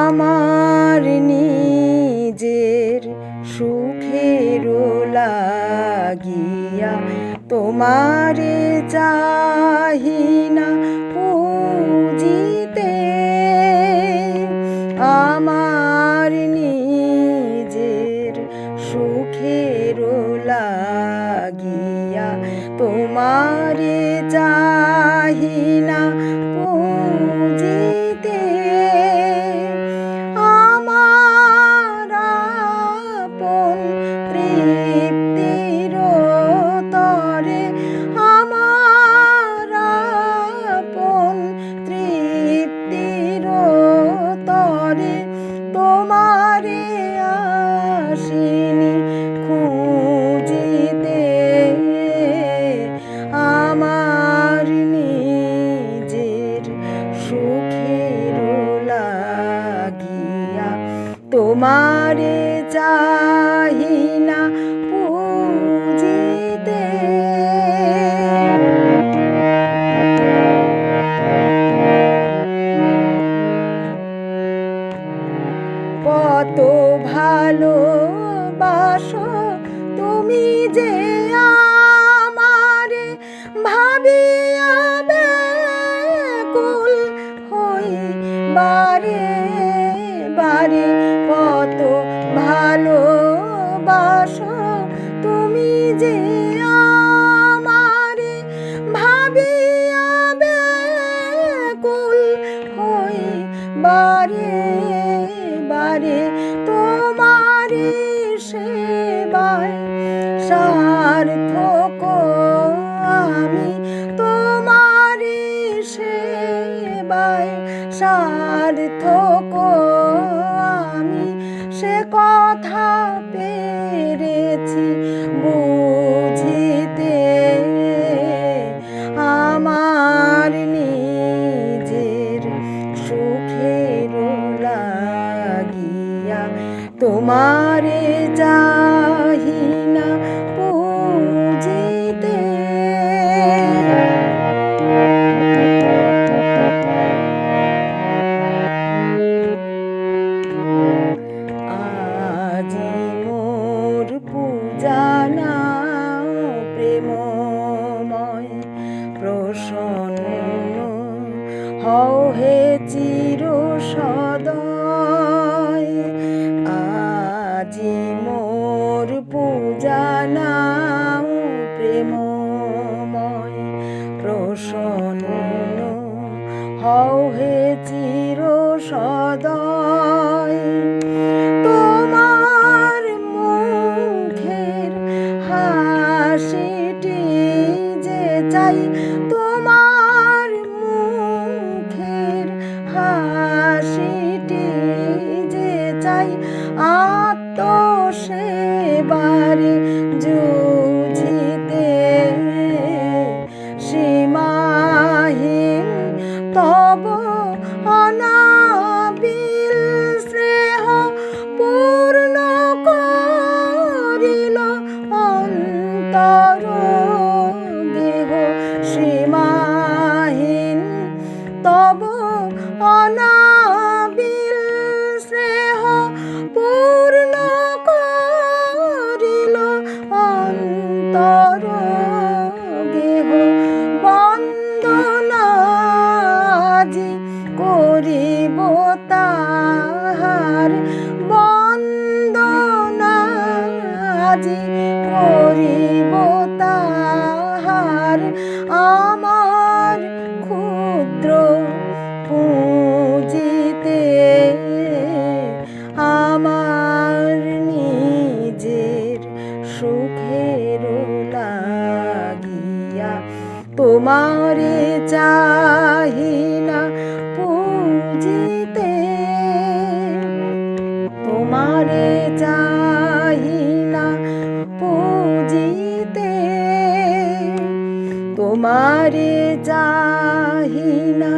আমার নিজের সুখের লাগিয়া তোমারে চাহি না পুজিতে। আমার নিজের সুখের লাগিয়া তোমারে চাহি না পুজিতে। আমার আপন তৃপ্তির তরে, আমার আপন তৃপ্তির তরে তোমারে আসিনি খুঁজিতে। আমার নিজের সুখের লাগিয়া তোমারে চাহি না পুজিতে। কত ভালোবাসো তুমি যে আমারে, ভাবিয়া ব্যাকুল হই বারে বারে। কত ভালোবাসো তুমি যে আমারে, ভাবিয়া ব্যাকুল হই বারে বারে। তোমারি সেবায় সার্থক আমি, তোমারি সেবায় সার্থক আমি। সে কথা পেরেছি বুঝিতে। আমার নিজের সুখের লাগিয়া তোমারে চাহি না পুজিতে। আজি মোর পূজা নাও প্রেমময়, প্রসন্ন হও হে চির সদয়। আজি মোর পূজা নাও প্রেমময়, প্রসন্ন হও হে চির সদয়। তোমার মুখের হাসিটি যে চাই, তোমার মুখের হাসিটি যে চাই। আত্মসেবারে যুঝিতে, সীমাহীন তব অনাবিল স্নেহ পূর্ণ করিল অন্তর দেহ। সীমাহীন তব অনাবিল স্নেহ পূর্ণ করিল অন্তর দেহ। বন্দনা আজি করিব তাহার, বন্দনা আজি করিব তাহার। আমার ক্ষুদ্র পুঁজিতে, আমার নিজের সুখের লাগিয়া তোমারে চাহি না পুজিতে। তোমারে চাহি না পুজিতে, তোমারে চাহি না।